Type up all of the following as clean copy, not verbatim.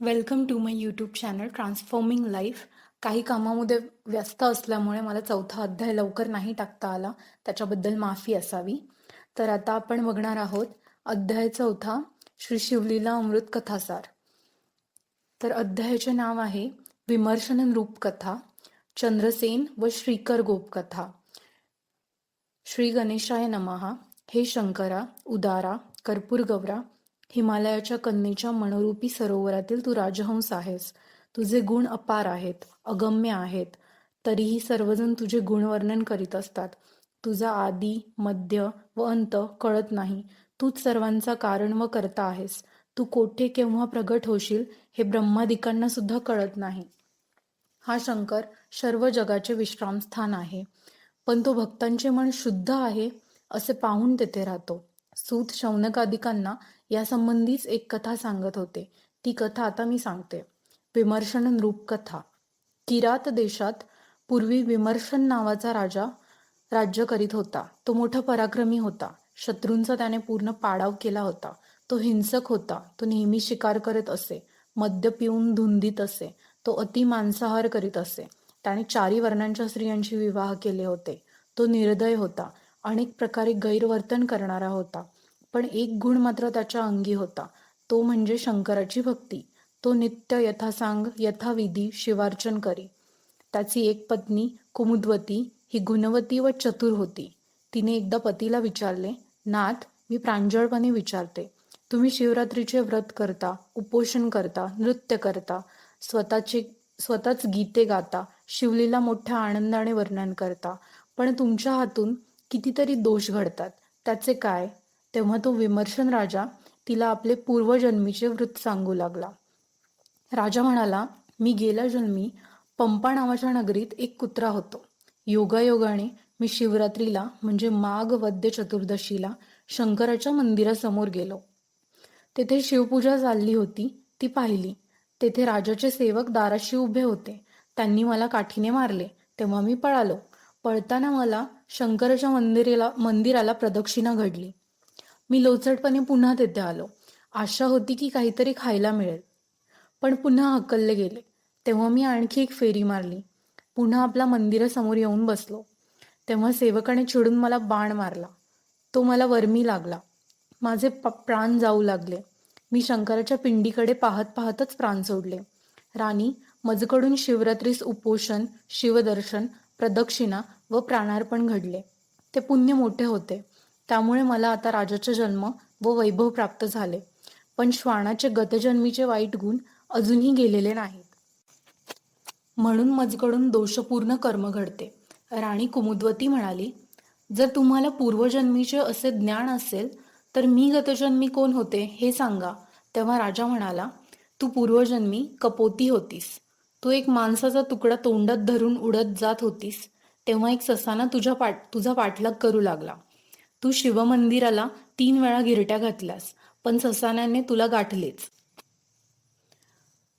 Welcome to my YouTube channel transforming life. काही कामामध्ये व्यस्त असल्यामुळे मला चौथा अध्याय लवकर नाही टाकता आला, त्याच्याबद्दल माफी असावी. तर आता आपण बघणार आहोत अध्याय चौथा, श्री शिवलीला अमृत कथासार. तर अध्यायाचे नाव आहे विमर्शन नृप कथा, चंद्रसेन व श्रीकर गोप कथा. श्री गणेशाय नमहा. हे शंकरा, उदारा, कर्पूर गौरा, हिमालयाच्या कन्येच्या मनोरूपी सरोवरातील तू राजहंस आहेस. तुझे गुण अपार आहेत, अगम्य आहेत. तरीही सर्वजण तुझे गुणवर्णन करीत असतात. तुझा आदी, मध्य व अंत कळत नाही. तूच सर्वांचा कारण व कर्ता आहेस. तू कोठे केव्हा प्रगट होशील हे ब्रह्मादिकांना सुद्धा कळत नाही. हा शंकर सर्व जगाचे विश्रामस्थान आहे, पण तो भक्तांचे मन शुद्ध आहे असे पाहून तेथे राहतो. सूत शौनकादिकांना यासंबंधीच एक कथा सांगत होते. ती कथा आता मी सांगते. विमर्शन नृप कथा. किरात देशात पूर्वी विमर्शन नावाचा राजा राज्य करीत होता. तो मोठा पराक्रमी होता. शत्रूंचा त्याने पूर्ण पाडाव केला होता. तो हिंसक होता. तो नेहमी शिकार करत असे. मद्य पिऊन धुंदीत असे. तो अति मांसाहार करीत असे. त्याने 4 वर्णांच्या स्त्रियांशी विवाह केले होते. तो निर्दय होता. अनेक प्रकारे गैरवर्तन करणारा होता. पण एक गुण मात्र त्याच्या अंगी होता, तो म्हणजे शंकराची भक्ती. तो नित्य यथासांग यथाविधी शिवार्चन करी. त्याची एक पत्नी कुमुद्वती ही गुणवती व चतुर होती. तिने एकदा पतीला विचारले, नाथ, मी प्रांजळपणे विचारते, तुम्ही शिवरात्रीचे व्रत करता, उपोषण करता, नृत्य करता, स्वतःच गीते गाता, शिवलीला मोठ्या आनंदाने वर्णन करता, पण तुमच्या हातून कितीतरी दोष घडतात, त्याचे काय? तेव्हा तो विमर्शन राजा तिला आपले पूर्वजन्मीचे वृत्त सांगू लागला. राजा म्हणाला, मी गेल्या जन्मी पंपा नावाच्या नगरीत एक कुत्रा होतो. योगायोगाने मी शिवरात्रीला म्हणजे माघ वद्य चतुर्दशीला शंकराच्या मंदिरासमोर गेलो. तेथे शिवपूजा चालली होती, ती पाहिली. तेथे राजाचे सेवक दाराशी उभे होते. त्यांनी मला काठीने मारले. तेव्हा मी पळालो. पळताना मला शंकराच्या मंदिराला प्रदक्षिणा घडली. मी लोचटपणे पुन्हा तेथे आलो. आशा होती की काहीतरी खायला मिळेल. पण पुन्हा हकलले गेले. तेव्हा मी आणखी एक फेरी मारली. पुन्हा आपल्या मंदिरासमोर येऊन बसलो. तेव्हा सेवकाने चिडून मला बाण मारला. तो मला वर्मी लागला. माझे प्राण जाऊ लागले. मी शंकराच्या पिंडीकडे पाहत पाहतच प्राण सोडले. राणी, मजकडून शिवरात्रीस उपोषण, शिवदर्शन, प्रदक्षिणा व प्राणार्पण घडले. ते पुण्य मोठे होते. त्यामुळे मला आता राजाचा जन्म व वैभव प्राप्त झाले. पण श्वानाचे गतजन्मीचे वाईट गुण अजूनही गेलेले नाहीत. म्हणून मजकडून दोषपूर्ण कर्म घडते. राणी कुमुद्वती म्हणाली, जर तुम्हाला पूर्वजन्मीचे असे ज्ञान असेल तर मी गतजन्मी कोण होते हे सांगा. तेव्हा राजा म्हणाला, तू पूर्वजन्मी कपोती होतीस. तू एक मांसाचा तुकडा तोंडात धरून उडत जात होतीस. तेव्हा एक ससाना तुझा पाठलाग करू लागला. तू शिवमंदिराला 3 वेळा गिरट्या घातल्यास, पण ससाण्याने तुला गाठलेच.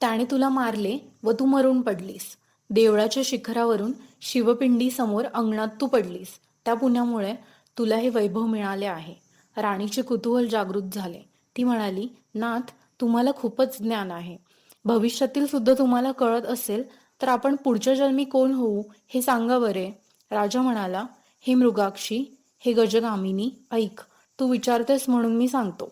त्याने तुला मारले व तू मरून पडलीस. देवळाच्या शिखरावरून शिवपिंडी समोर अंगणात तू पडलीस. त्या पुण्यामुळे तुला हे वैभव मिळाले आहे. राणीचे कुतूहल जागृत झाले. ती म्हणाली, नाथ, तुम्हाला खूपच ज्ञान आहे. भविष्यातील सुद्धा तुम्हाला कळत असेल तर आपण पुढच्या जन्मी कोण होऊ हे सांगा बरे. राजा म्हणाला, हे मृगाक्षी, हे गजगामिनी, ऐक, तू विचारतेस म्हणून मी सांगतो.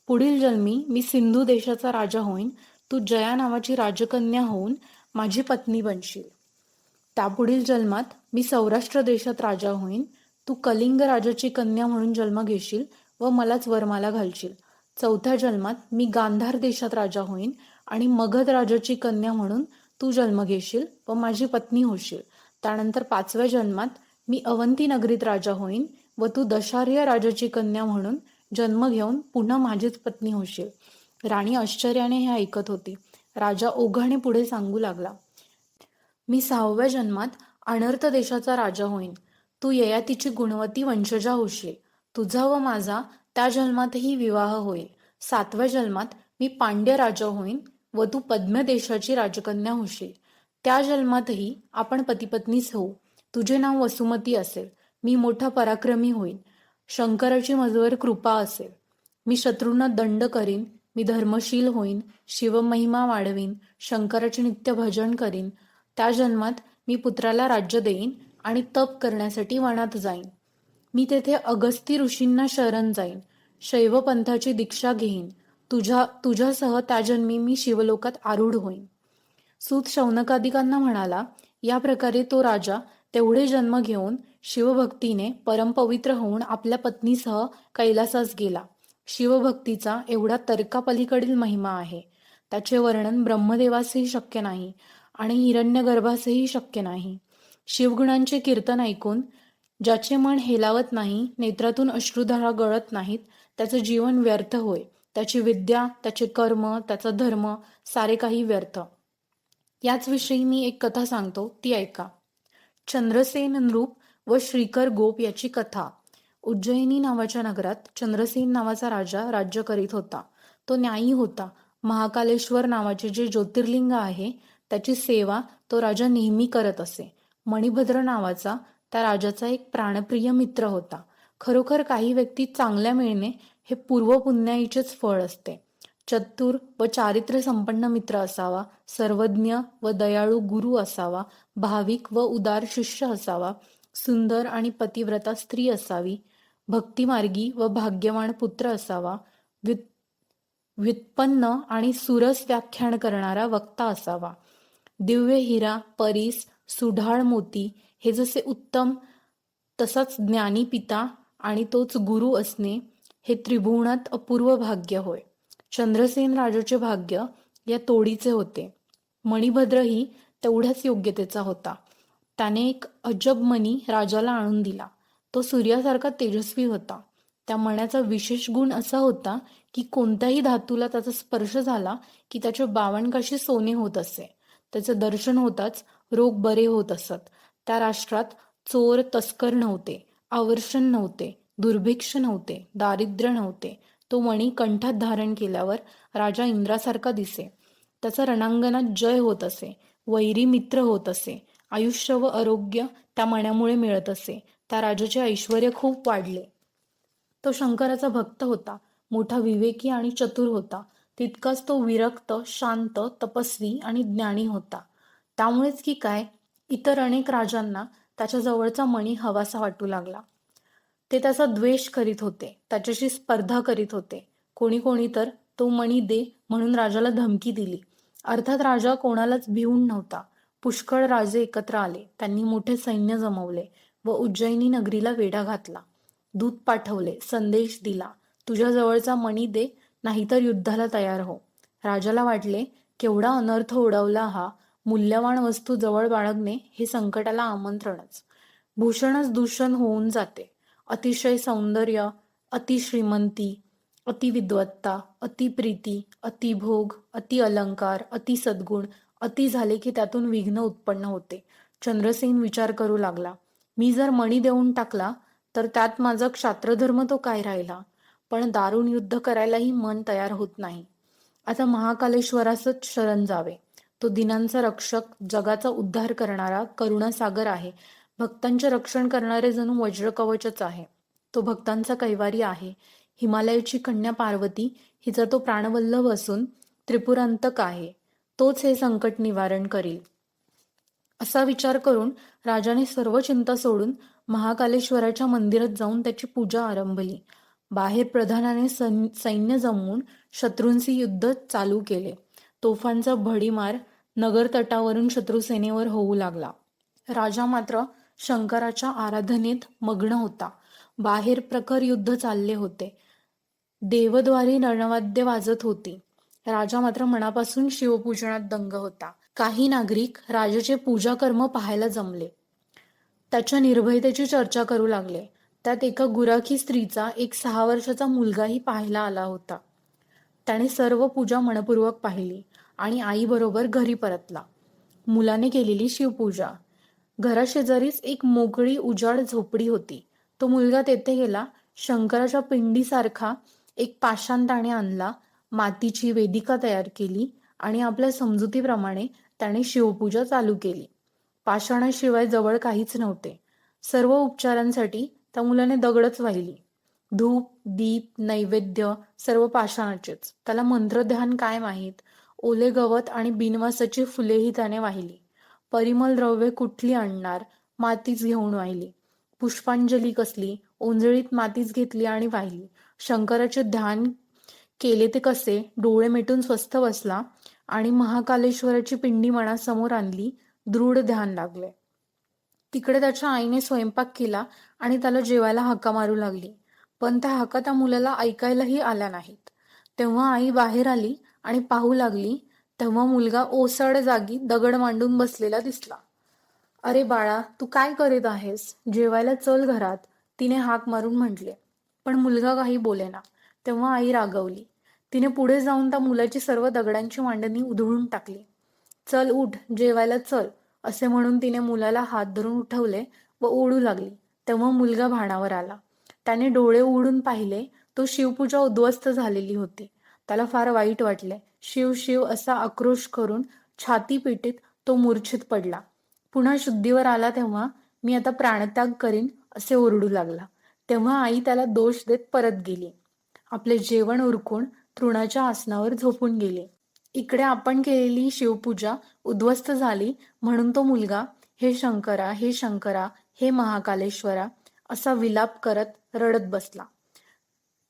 पुढील जन्मी मी सिंधू देशाचा राजा होईन. तू जया नावाची राजकन्या होऊन माझी पत्नी बनशील. त्यापुढील जन्मात मी सौराष्ट्र देशात राजा होईन. तू कलिंग राजाची कन्या म्हणून जन्म घेशील व मलाच वरमाला घालशील. चौथ्या जन्मात मी गांधार देशात राजा होईन आणि मगध राजाची कन्या म्हणून तू जन्म घेशील व माझी पत्नी होशील. त्यानंतर 5व्या जन्मात मी अवंती नगरीत राजा होईन व तू दशार्य राजाची कन्या म्हणून जन्म घेऊन पुन्हा माझीच पत्नी होशील. राणी आश्चर्याने हे ऐकत होती. राजा ओघाने पुढे सांगू लागला, मी 6व्या जन्मात अनर्थ देशाचा राजा होईन. तू ययातीची गुणवती वंशजा होशील. तुझा व माझा त्या जन्मातही विवाह होईल. 7व्या जन्मात मी पांड्य राजा होईन व तू पद्म देशाची राजकन्या होशील. त्या जन्मातही आपण पतीपत्नीच होऊ. तुझे नाव वसुमती असेल. मी मोठा पराक्रमी होईन. शंकराची माझ्यावर कृपा असेल. मी शत्रूंना दंड करीन, मी धर्मशील होईन, शिवमहिमा वाढवीन, शंकराचे नित्य भजन करीन. त्या जन्मात मी पुत्राला राज्य देईन आणि तप करण्यासाठी वनात जाईन. मी तेथे अगस्ती ऋषींना शरण जाईन, शैव पंथाची दीक्षा घेईन. तुझ्यासह त्या जन्मी मी शिवलोकात आरूढ होईन. सूत शौनकादिकांना म्हणाला. या प्रकारे तो राजा तेवढे जन्म घेऊन शिवभक्तीने परमपवित्र होऊन आपल्या पत्नीसह कैलासास गेला. शिवभक्तीचा एवढा तर्कापलीकडील महिमा आहे. त्याचे वर्णन ब्रह्मदेवासही शक्य नाही आणि हिरण्यगर्भासही शक्य नाही. शिवगुणांचे कीर्तन ऐकून ज्याचे मन हेलावत नाही, नेत्रातून अश्रुधारा गळत नाहीत, त्याचे जीवन व्यर्थ होय. त्याची विद्या, त्याचे कर्म, त्याचा धर्म सारे काही व्यर्थ. याच विषयी मी एक कथा सांगतो, ती ऐका. चंद्रसेन नृप व श्रीकर गोप याची कथा. उज्जयिनी नावाच्या नगरात चंद्रसेन नावाचा राजा राज्य करीत होता. तो न्यायी होता. महाकालेश्वर नावाचे जे ज्योतिर्लिंग आहे त्याची सेवा तो राजा नेहमी करत असे. मणिभद्र नावाचा त्या राजाचा एक प्राणप्रिय मित्र होता. खरोखर काही व्यक्ती चांगल्या मिळणे हे पूर्वपुण्याईचेच फळ असते. चतुर व चारित्र्य संपन्न मित्र असावा, सर्वज्ञ व दयाळू गुरु असावा, भाविक व उदार शिष्य असावा, सुंदर आणि पतिव्रता स्त्री असावी, भक्तिमार्गी व भाग्यवान पुत्र असावा, व्युत्पन्न आणि सुरस व्याख्यान करणारा वक्ता असावा. दिव्य हिरा, परीस, सुढाळ मोती हे जसे उत्तम, तसाच ज्ञानी पिता आणि तोच गुरु असणे हे त्रिभुवनात अपूर्व भाग्य होय. चंद्रसेन राजाचे भाग्य या तोडीचे होते. मणिभद्रही तेवढ्याच योग्यतेचा होता. त्याने एक अजब मणी राजाला आणून दिला. तो सूर्यासारखा तेजस्वी होता. त्या मण्याचा विशेष गुण असा होता की कोणत्याही धातूला त्याचा स्पर्श झाला की त्याचे बावनकाशी सोने होत असे. त्याचे दर्शन होताच रोग बरे होत असत. त्या राष्ट्रात चोर तस्कर नव्हते, आवर्षण नव्हते, दुर्भिक्ष नव्हते, दारिद्र्य नव्हते. तो मणी कंठात धारण केल्यावर राजा इंद्रासारखा दिसे. त्याचा रणांगणात जय होत असे, वैरी मित्र होत असे. आयुष्य व आरोग्य त्या मण्यामुळे मिळत असे. त्या राजाचे ऐश्वर खूप वाढले. तो शंकराचा भक्त होता, मोठा विवेकी आणि चतुर होता. तितकाच तो विरक्त, शांत, तपस्वी आणि ज्ञानी होता. त्यामुळेच की काय, इतर अनेक राजांना त्याच्या जवळचा मणी हवासा वाटू लागला. ते त्याचा द्वेष करीत होते, त्याच्याशी स्पर्धा करीत होते. कोणी तर तो मणी दे म्हणून राजाला धमकी दिली. अर्थात राजा कोणालाच भिवून नव्हता. पुष्कळ राजे एकत्र आले. त्यांनी मोठे सैन्य जमवले व उज्जयिनी नगरीला वेढा घातला. दूत पाठवले, संदेश दिला, तुझ्या जवळचा मणी दे, नाहीतर युद्धाला तयार हो. राजाला वाटले, केवढा अनर्थ ओढवला हा. मूल्यवान वस्तू जवळ बाळगणे हे संकटाला आमंत्रणच. भूषणच दूषण होऊन जाते. अतिशय सौंदर्य, अतिश्रीमंती, अतिविद्वत्ता, अतिप्रीती, अतिभोग, अति अलंकार, अति सद्गुण, अति झाले की त्यातून विघ्न उत्पन्न होते. चंद्रसेन विचार करू लागला, मी जर मणी देऊन टाकला तर त्यात माझा क्षात्रधर्म तो काय राहिला. पण दारुण युद्ध करायलाही मन तयार होत नाही. आता महाकालेश्वरासच शरण जावे. तो दिनांचा रक्षक, जगाचा उद्धार करणारा करुणासागर आहे. भक्तांचे रक्षण करणारे जणू वज्रकवचच आहे. तो भक्तांचा कैवारी आहे. हिमालयाची कन्या पार्वती हिचा तो प्राणवल्लभ असून त्रिपुरांतक आहे. तोच हे संकट निवारण करील. असा विचार करून राजाने सर्व चिंता सोडून महाकालेश्वराच्या मंदिरात जाऊन त्याची पूजा आरंभली. बाहेर प्रधानाने सैन्य जमवून शत्रूंशी युद्ध चालू केले. तोफांचा भडीमार नगर तटावरून शत्रुसेनेवर होऊ लागला. राजा मात्र शंकराच्या आराधनेत मग्न होता. बाहेर प्रखर युद्ध चालले होते. देवद्वारी रणवाद्य वाजत होती. राजा मात्र मनापासून शिवपूजनात दंग होता. काही नागरिक राजाचे पूजा कर्म पाहायला जमले. त्याच्या निर्भयतेची चर्चा करू लागले. त्यात एका गुराखी स्त्रीचा एक 6 वर्षाचा मुलगाही पाहायला आला होता. त्याने सर्व पूजा मनपूर्वक पाहिली आणि आईबरोबर घरी परतला. मुलाने केलेली शिवपूजा. घराशेजारीच एक मोकळी उजाड झोपडी होती. तो मुलगा तेथे गेला. शंकराच्या पिंडीसारखा एक पाषाणदाणे आणला, मातीची वेदिका तयार केली आणि आपल्या समजुतीप्रमाणे त्याने शिवपूजा चालू केली. पाषाणाशिवाय जवळ काहीच नव्हते. सर्व उपचारांसाठी त्या मुलाने दगडच वाहिली. धूप, दीप, नैवेद्य सर्व पाषाणाचेच. त्याला मंत्रध्यान काय माहीत. ओले गवत आणि बिनवासाची फुलेही त्याने वाहिली. परिमल द्रव्ये कुठली आणणार, मातीच घेऊन वाहिली. पुष्पांजली कसली, ओंजळीत मातीच घेतली आणि वाहिली. शंकराचे ध्यान केले ते कसे, डोळे मिटून स्वस्थ बसला आणि महाकालेश्वराची पिंडी मनासमोर आणली. दृढ ध्यान लागले. तिकडे त्याच्या आईने स्वयंपाक केला आणि त्याला जेवायला हाका मारू लागली. पण त्या हाका त्या मुलाला ऐकायलाही आल्या नाहीत. तेव्हा आई बाहेर आली आणि पाहू लागली. तेव्हा मुलगा ओसाड जागी दगड मांडून बसलेला दिसला. "अरे बाळा, तू काय करीत आहेस? जेवायला चल घरात," तिने हाक मारून म्हटले. पण मुलगा काही बोलेना. तेव्हा आई रागवली. तिने पुढे जाऊन त्या मुलाची सर्व दगडांची मांडणी उधळून टाकली. "चल उठ, जेवायला चल," असे म्हणून तिने मुलाला हात धरून उठवले व ओढू लागली. तेव्हा मुलगा भानावर आला. त्याने डोळे उघडून पाहिले. तो शिवपूजा उद्ध्वस्त झालेली होती. त्याला फार वाईट वाटले. शिव शिव असा आक्रोश करून छाती पिटीत तो मूर्छित पडला. पुन्हा शुद्धीवर आला तेव्हा "मी आता प्राणत्याग करीन," असे ओरडू लागला. तेव्हा आई त्याला दोष देत परत गेली. आपले जेवण उरकून तृणाच्या आसनावर झोपून गेले. इकडे आपण केलेली शिवपूजा उद्ध्वस्त झाली म्हणून तो मुलगा "हे शंकरा, हे शंकरा, हे महाकालेश्वरा" असा विलाप करत रडत बसला.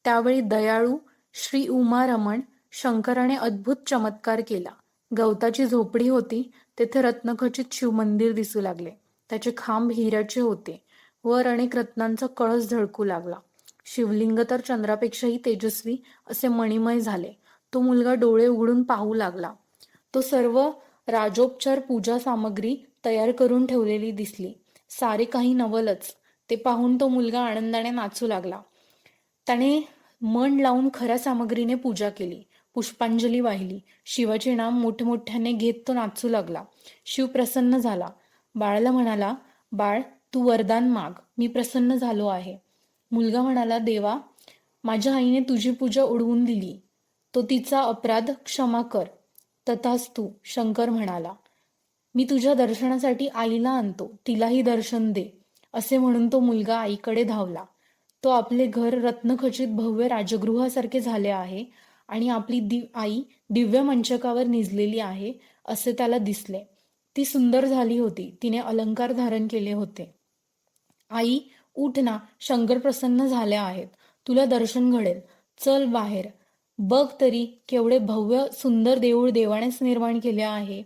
त्यावेळी दयाळू श्री उमारमण शंकराने अद्भुत चमत्कार केला. गवताची झोपडी होती, तेथे रत्नखचित शिवमंदिर दिसू लागले. त्याचे खांब हिऱ्याचे होते. वर अनेक रत्नांचा कळस झळकू लागला. शिवलिंग तर चंद्रापेक्षाही तेजस्वी असे मणिमय झाले. तो मुलगा डोळे उघडून पाहू लागला. तो सर्व राजोपचार पूजा सामग्री तयार करून ठेवलेली दिसली. सारे काही नवलच. ते पाहून तो मुलगा आनंदाने नाचू लागला. त्याने मन लावून खऱ्या सामग्रीने पूजा केली. पुष्पांजली वाहिली. शिवाचे नाम मोठमोठ्याने घेत तो नाचू लागला. शिव प्रसन्न झाला. बाळाला म्हणाला, "बाळ, तू वरदान माग. मी प्रसन्न झालो आहे." मुलगा म्हणाला, "देवा, माझ्या आईने तुझी पूजा उडवून दिली. तो तिचा अपराध क्षमा कर." "तथास्तु," शंकर म्हणाला. "मी तुझ्या दर्शनासाठी आईला आणतो. तिलाही दर्शन दे." असे म्हणून तो मुलगा आईकडे धावला. तो आपले घर रत्नखचित भव्य राजगृहासारखे झाले आहे आणि आपली आई दिव्य मंचकावर निजलेली आहे असे त्याला दिसले. ती सुंदर झाली होती. तिने अलंकार धारण केले होते. "आई, उठ ना, शंकर प्रसन्न झाले आहेत. तुला दर्शन घडेल. चल बाहेर. बघ तरी केवढे भव्य सुंदर देऊळ देवानेच निर्माण केले आहे."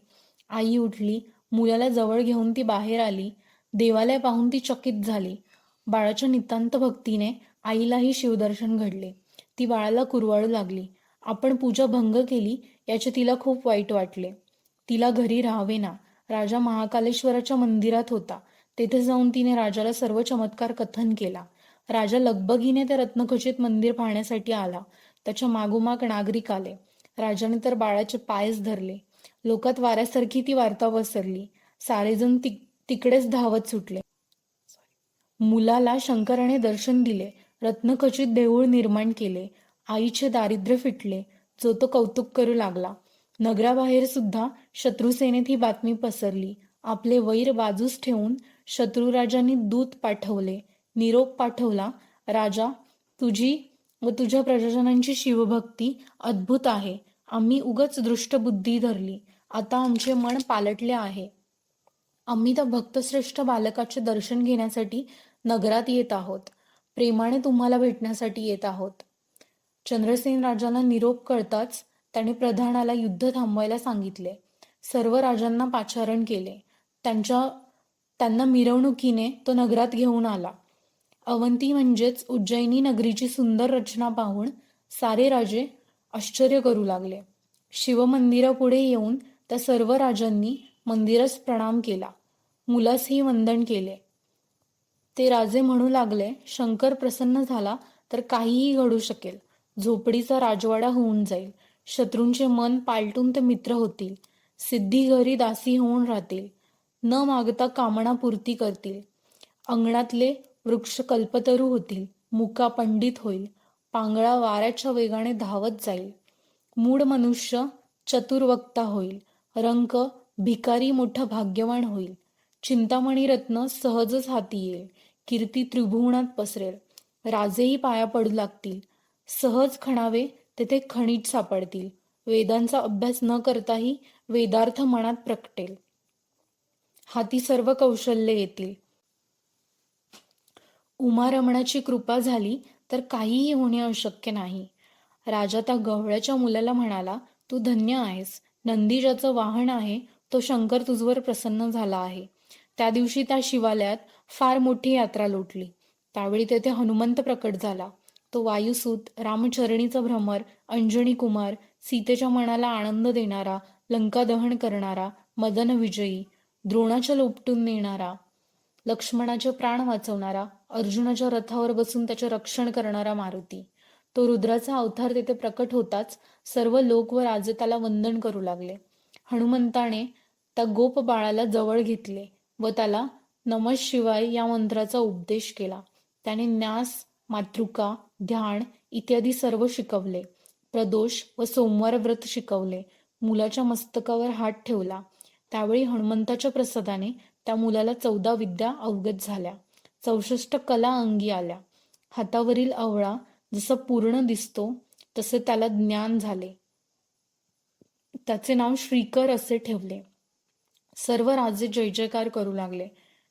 आई उठली. मुलाला जवळ घेऊन ती बाहेर आली. देवालय पाहून ती चकित झाली. बाळाच्या नितांत भक्तीने आईलाही शिवदर्शन घडले. ती बाळाला कुरवाळू लागली. आपण पूजा भंग केली याचे तिला खूप वाईट वाटले. तिला घरी राहावेना. राजा महाकालेश्वराच्या मंदिरात होता. तेथे जाऊन तिने राजाला सर्व चमत्कार कथन केला. राजा लगबगीने ते रत्नखचित मंदिर पाहण्यासाठी आला. त्याच्या मागोमाग नागरिक आले. राजाने तर बाळाचे पायच धरले. लोकात वाऱ्यासारखी ती वार्ता पसरली. सारेजण तिकडेच धावत सुटले. मुलाला शंकराने दर्शन दिले. रत्नखचित देऊळ निर्माण केले. आईचे दारिद्र्य फिटले. जो तो कौतुक करू लागला. नगराबाहेर सुद्धा शत्रुसेनेत ही बातमी पसरली. आपले वैर बाजूस ठेवून शत्रुराजांनी दूत पाठवले. निरोप पाठवला, "राजा, तुझी व तुझ्या प्रजाजनांची शिवभक्ती अद्भुत आहे. आम्ही उगच दृष्टबुद्धी धरली. आता आमचे मन पालटले आहे. आम्ही त्या भक्तश्रेष्ठ बालकाचे दर्शन घेण्यासाठी नगरात येत आहोत. प्रेमाने तुम्हाला भेटण्यासाठी येत आहोत." चंद्रसेन राजाला निरोप कळताच त्याने प्रधानाला युद्ध थांबवायला सांगितले. सर्व राजांना पाचारण केले. त्यांना मिरवणुकीने तो नगरात घेऊन आला. अवंती म्हणजेच उज्जैनी नगरीची सुंदर रचना पाहून सारे राजे आश्चर्य करू लागले. शिवमंदिरापुढे येऊन त्या सर्व राजांनी मंदिरास प्रणाम केला. मुलासही वंदन केले. ते राजे म्हणू लागले, "शंकर प्रसन्न झाला तर काहीही घडू शकेल. झोपडीचा राजवाडा होऊन जाईल. शत्रूंचे मन पालटून ते मित्र होतील. सिद्धी घरी दासी होऊन राहतील. न मागता कामना पूर्ती करतील. अंगणातले वृक्ष कल्पतरू होतील. मुका पंडित होईल. पांगळा वाऱ्याच्या वेगाने धावत जाईल. मूढ मनुष्य चतुर्वक्ता होईल. रंक भिकारी मोठा भाग्यवान होईल. चिंतामणी रत्न सहजच हाती येईल. कीर्ती त्रिभुवनात पसरेल. राजेही पाया पडू लागतील. सहज खणावे तेथे खनिज सापडतील. वेदांचा अभ्यास न करताही वेदार्थ मनात प्रगटेल. हाती सर्व कौशल्ये येतील. उमारमणाची कृपा झाली तर काहीही होणे अशक्य नाही. राजा त्या गवळ्याच्या मुलाला म्हणाला, तू धन्य आहेस. नंदी ज्याचं वाहन आहे तो शंकर तुझवर प्रसन्न झाला आहे. त्या दिवशी त्या शिवालयात फार मोठी यात्रा लोटली. त्यावेळी तेथे हनुमंत प्रकट झाला. तो वायुसूत, रामचरणीचा भ्रमर, अंजनी कुमार, सीतेच्या मनाला आनंद देणारा, लंका दहन करणारा, मदन विजयी, द्रोणाच्या लोपटून नेणारा, लक्ष्मणाचे प्राण वाचवणारा, अर्जुनाच्या रथावर बसून त्याचे रक्षण करणारा मारुती. तो रुद्राचा अवतार तेथे प्रकट होताच सर्व लोक व राजे त्याला वंदन करू लागले. हनुमंताने त्या गोप बाळाला जवळ घेतले व त्याला नमः शिवाय या मंत्राचा उपदेश केला. त्याने न्यास, मातृका, ध्यान इत्यादी सर्व शिकवले. प्रदोष व सोमवार व्रत शिकवले. मुलाच्या मस्तकावर हात ठेवला. त्यावेळी हनुमंताच्या प्रसादाने त्या मुलाला 14 विद्या अवगत झाल्या. 64 कला अंगी आल्या. हातावरील आवळा जसा पूर्ण दिसतो तसे त्याला ज्ञान झाले. त्याचे नाव श्रीकर असे ठेवले. सर्व राजे जय जयकार करू लागले.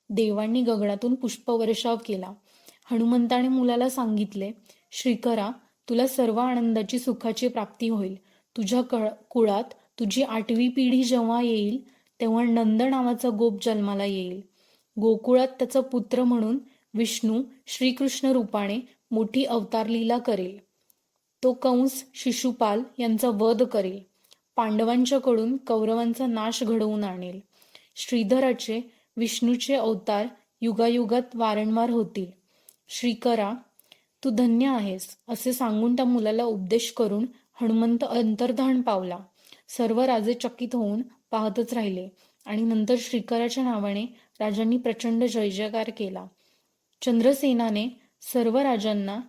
देवांनी गगनातून पुष्पवर्षाव केला. हनुमंताने मुलाला सांगितले, श्रीकरा, तुला सर्व आनंदाची सुखाची प्राप्ती होईल. तुझ्या कुळात तुझी 8वी पिढी जेव्हा येईल तेव्हा नंद नावाचा गोप जन्माला येईल. गोकुळात त्याचा पुत्र म्हणून विष्णू श्रीकृष्ण रूपाने मोठी अवतार लीला करेल. तो कंस, शिशुपाल यांचा वध करेल. पांडवांच्याकडून कौरवांचा नाश घडवून आणेल. श्रीधराचे, विष्णूचे अवतार युगायुगात वारंवार होतील. श्रीकरा, तू धन्य आहेस असे सांगून त्या मुलाला उपदेश करून हनुमंत अंतर्धान पावला. सर्व राजे चकित होऊन पाहतच राहिले आणि नंतर श्रीकराच्या नावाने राजांनी प्रचंड जय जयकार केला. चंद्रसेनाने सर्व राजांना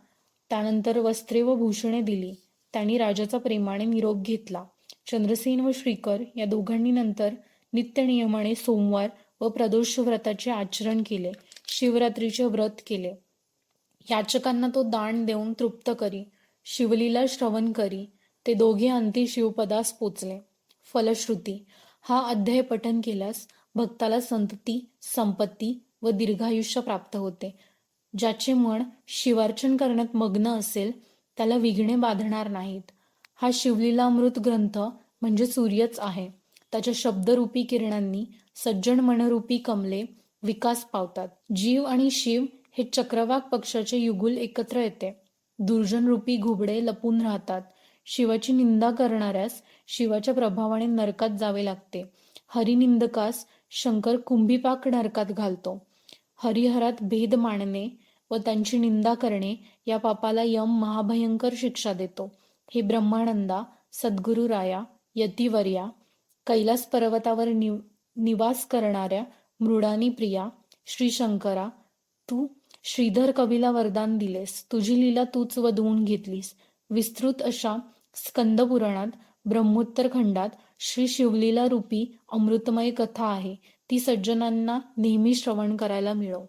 त्यानंतर वस्त्रे व भूषणे दिली. त्यांनी राजाचा प्रेमाने निरोप घेतला. चंद्रसेन व श्रीकर या दोघांनी नंतर नित्यनियमाने सोमवार व प्रदोष व्रताचे आचरण केले. शिवरात्रीचे व्रत केले. याचकांना तो दान देऊन तृप्त करी. शिवलीला श्रवण करी. ते दोघे अंती शिवपदास पोचले. फलश्रुती. हा अध्याय पठन केल्यास भक्ताला संतती, संपत्ती व दीर्घायुष्य प्राप्त होते. ज्याचे मन शिवार्चन करण्यात मग्न असेल त्याला विघ्ने बाधणार नाहीत. हा शिवलीलामृत ग्रंथ म्हणजे सूर्यच आहे. त्याच्या शब्दरूपी किरणांनी सज्जन मनरूपी कमले विकास पावतात. जीव आणि शिव हे चक्रवाक पक्षाचे युगुल एकत्र येते. दुर्जन रूपी घुबडे लपून राहतात. शिवाची निंदा करणाऱ्यास शिवाच्या प्रभावाने नरकात जावे लागते. हरिनिंदकास शंकर कुंभीपाक नरकात घालतो. हरिहरात भेद मांडणे व त्यांची निंदा करणे या पापाला यम महाभयंकर शिक्षा देतो. हे ब्रह्मानंदा, सद्गुरु राया, यतिवर्या, कैलास पर्वतावर निवास करणाऱ्या मृडानी प्रिया, श्री शंकरा, तू श्रीधर कवीला वरदान दिलेस. तुझी लीला तूच वधवून घेतलीस. विस्तृत अशा स्कंद पुराणात ब्रह्मोत्तर खंडात श्री शिवलीला रूपी अमृतमय कथा आहे. ती सज्जनांना नेहमी श्रवण करायला मिळो.